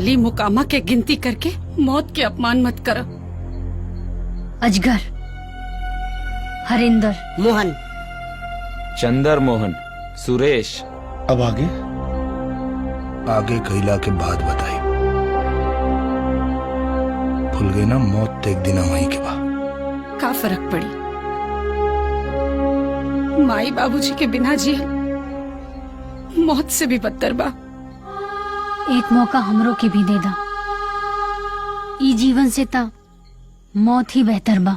साली मुकामा के गिनती करके मौत के अपमान मत करो। अजगर, हरिंदर, मोहन, चंदर मोहन, सुरेश। अब आगे आगे कहला के बाद बताई। भूल गए ना, मौत तो एक दिन वहीं के बाद। का फर्क पड़ी, माई बाबूजी के बिना जिया मौत से भी बदतर बा। एक मौका हमरो के भी दे दा। ई जीवन से ता मौत ही बेहतर बा।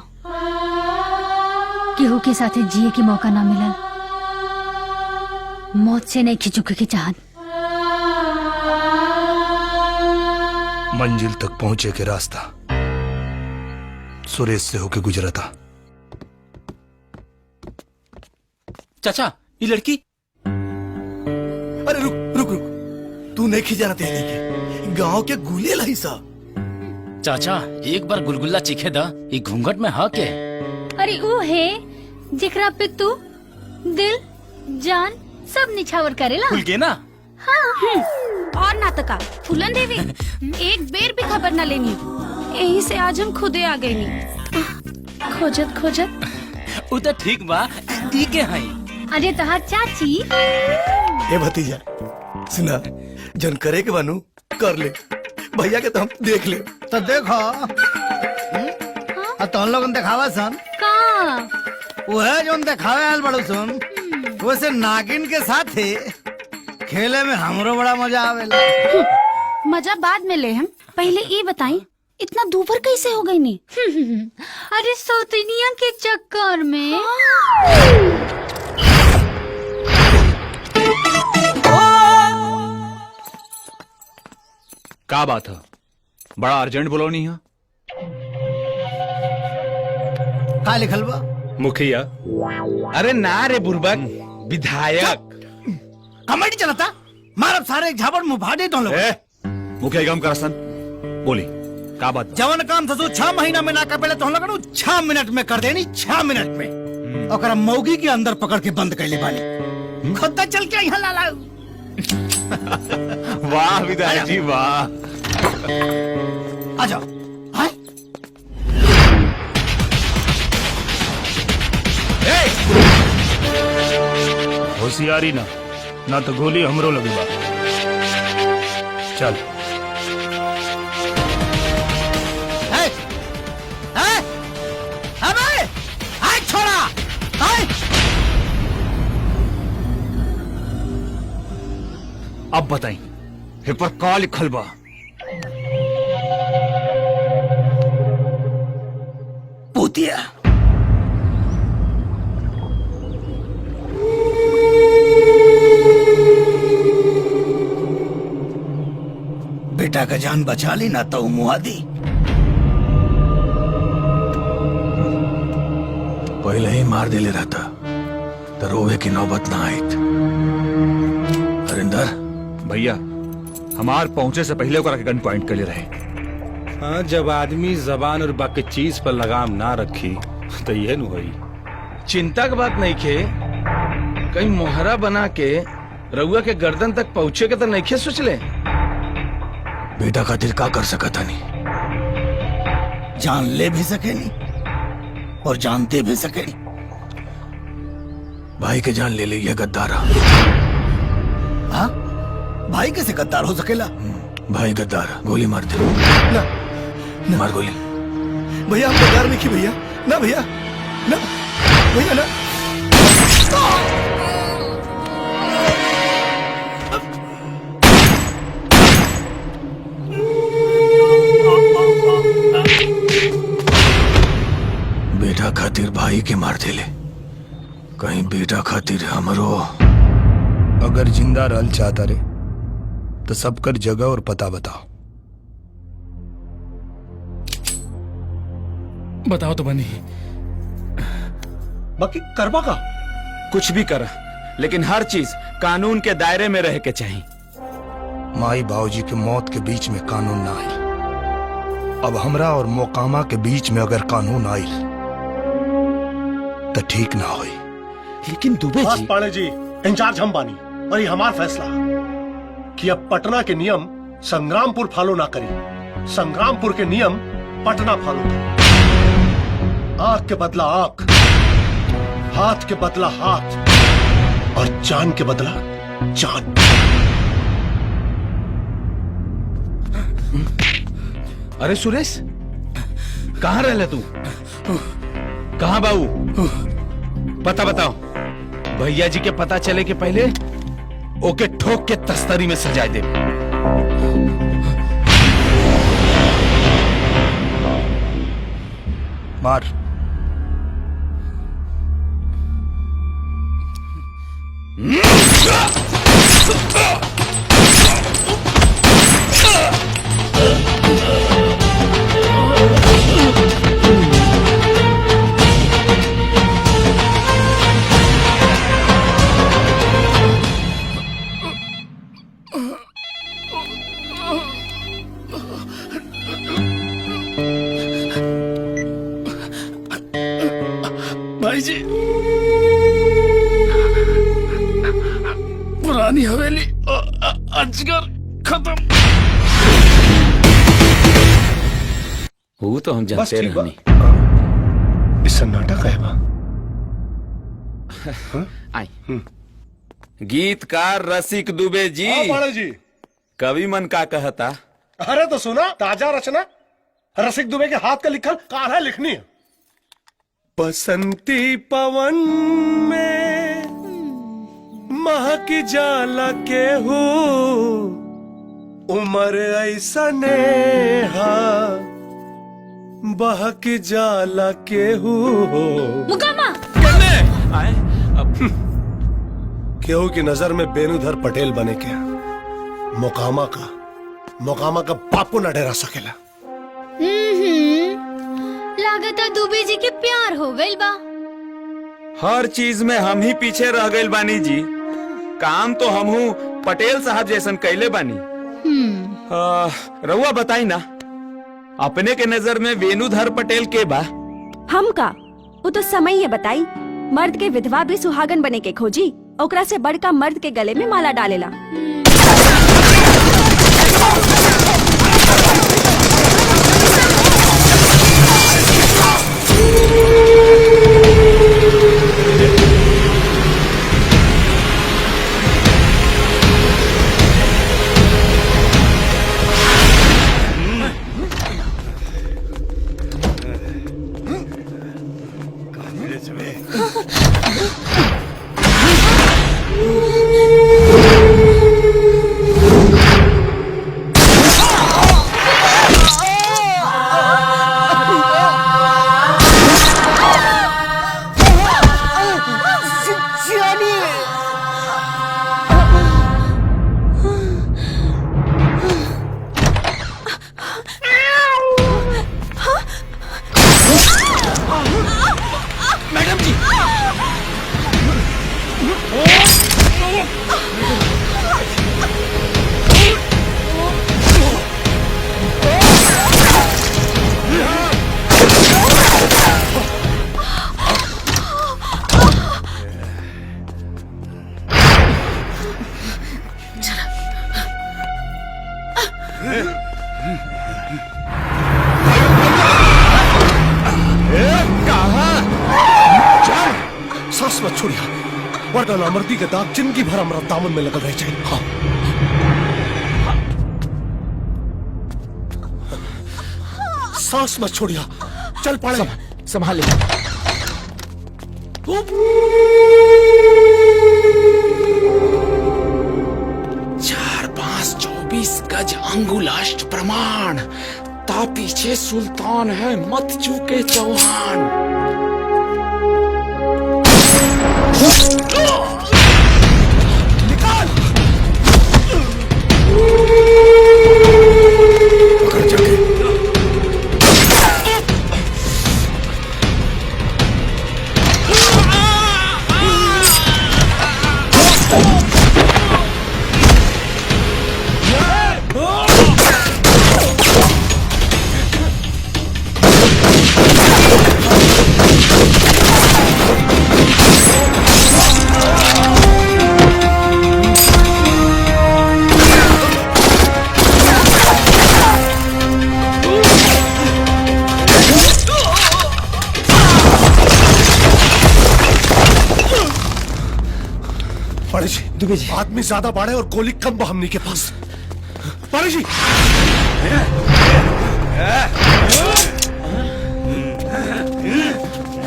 केहू के साथे जिए के मौका ना मिलल, मौत से नहीं खिचुके के चाहत। मंजिल तक पहुंचे के रास्ता सुरेश से होके गुजरा था। चाचा, ये लड़की। अरे रुक रुक रुक, तू नहीं खिजाना तेरे के गांव के गुले लाई सा। चाचा, एक बार गुलगुल्ला चीखे दा, ये घूंघट में हा के। अरे वो है जिकरा पे तू दिल जान सब निछावर करेला। खुल के ना। हाँ। और नाटका फूलन देवी एक बेर भी खबर न लेनी, यही से आज हम खुदे आ गए नी। खोजत खोजत वो तो ठीक बा, ई के हई। अरे तहार चाची। ए भतीजा सुना, जन करे के बानू कर ले, भैया के तो हम देख ले। तो देखो तो हम लोग दिखावा सन का वो है जो दिखावे आयल बड़ो सुन। वैसे नागिन के साथ ही खेले में हमरो बड़ा मजा आवेला। मजा बाद में ले, हम पहले ये बताई इतना दूबर कैसे हो गई नी? अरे सौतनिया के चक्कर में। का बात है, बड़ा अर्जेंट बोलो नहीं है? का लिखल बा? मुखिया। अरे ना रे बुर्बक, विधायक। कमेटी चलता मारब सारे झाबड़ मुंह भाड़े तो लोग। मुखिया काम करसन बोली का बात? जवन काम ससु 6 महीना में ना कर पेले तो हम लोग 6 मिनट में कर देनी। 6 मिनट में ओकरा मौगी के अंदर पकड़ के बंद कर ले बानी। खुद चल के यहाँ ला लाऊ। वाह विधायक जी वाह। आ जाओ। हाय होशियारी ना तो गोली हमरो लगेगा। चल छोड़ा। अब बताई हे पर का लिखल बा? पूतिया बेटा का जान बचा ली ना तो मुआदी। पहले ही मार देले रहता तो रोवे की नौबत ना आई। हरिंदर भैया, हमार पहुंचे से पहले ओकरा के गन पॉइंट कर ले रहे। हाँ, जब आदमी जबान और बाकी चीज पर लगाम ना रखी तो ये न हुई। चिंता की बात नहीं खे, कहीं मोहरा बना के रउआ के गर्दन तक पहुँचे के तो नहीं खे सोच ले। बेटा खातिर का कर सकता नहीं। जान ले भी सके नहीं और जानते भी सके नहीं। भाई के जान ले ली ये गद्दारा। हाँ, भाई कैसे गद्दार हो सकेला? भाई गद्दार, गोली मार दे। ना, ना। मार गोली। भैया हम गद्दार नहीं की भैया, ना भैया, ना भैया ना। बेटा खातिर भाई के मार देले, कहीं बेटा खातिर हमरो। अगर जिंदा रहल चाहता रे तो सबकर जगह और पता बताओ। बताओ तो बनी। बाकी करबा का कुछ भी कर, लेकिन हर चीज कानून के दायरे में रह के चाहिए। माई बाबूजी के मौत के बीच में कानून ना आई। अब हमरा और मोकामा के बीच में अगर कानून आई तो ठीक ना होई। लेकिन दुबे बस जी, पाड़े जी इंचार्ज हम बानी और ये हमारा फैसला कि अब पटना के नियम संग्रामपुर फॉलो ना करी, संग्रामपुर के नियम पटना फॉलो करी। आंख के बदला आंख, हाथ के बदला हाथ, और जान के बदला जान। अरे सुरेश, कहाँ रह तू? कहाँ बाबू? पता बताओ। भैया जी के पता चले के पहले ओके ठोक के तस्तरी में सजा दे। मार। भाई जी, पुरानी हवेली अजगर खत्म। वो तो हम बस जानते ठीक बा। रहनी। इस सन्नाटा का है बा। आई गीतकार रसिक दुबे जी, बड़े जी। कवि मन का कहता। अरे तो सुना, ताजा रचना रसिक दुबे के हाथ का लिखल कान्हा लिखनी है। बसंती पवन में महक जाला के हो, उमर ऐसा नेहा बहक जाला के हो। मुकामा आए अब केहू की नजर में बेनुधर पटेल बने क्या मोकामा का बाप को न डरा सकेला। लागता दुबे जी के प्यार हो गइल बा। हर चीज में हम ही पीछे रह गए बानी जी। काम तो हम हूँ पटेल साहब जैसन कैले बानी। रउआ बताई ना, अपने के नजर में वेणुधर पटेल के बा? हम का वो तो समय ये बताई। मर्द के विधवा भी सुहागन बने के खोजी, ओकरा से बड़का मर्द के गले में माला डालेला। मैडम जी, सांस मत छोड़िया, वरना नामर्दी के दाग जिंदगी भर हमारा दामन में लगल रह जाए। हाँ। सांस मत छोड़िया, चल पड़े। संभाले। 4-5-24 गज अंगुलाष्ट प्रमाण, ता पीछे सुल्तान है मत चूके चौहान। निकाल। पकड़ जाके। बड़े जी, दुबे जी, आदमी ज्यादा बाढ़े और गोली कम बा हमनी के पास। बड़े जी,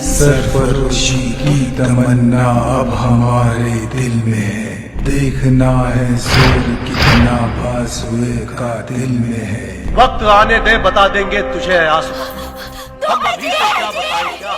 सरफरोशी की तमन्ना अब हमारे दिल में है, देखना है जोर कितना बाजुए का दिल में है। वक्त आने दे, बता देंगे तुझे आसमां। हम अभी तक क्या बताएं, क्या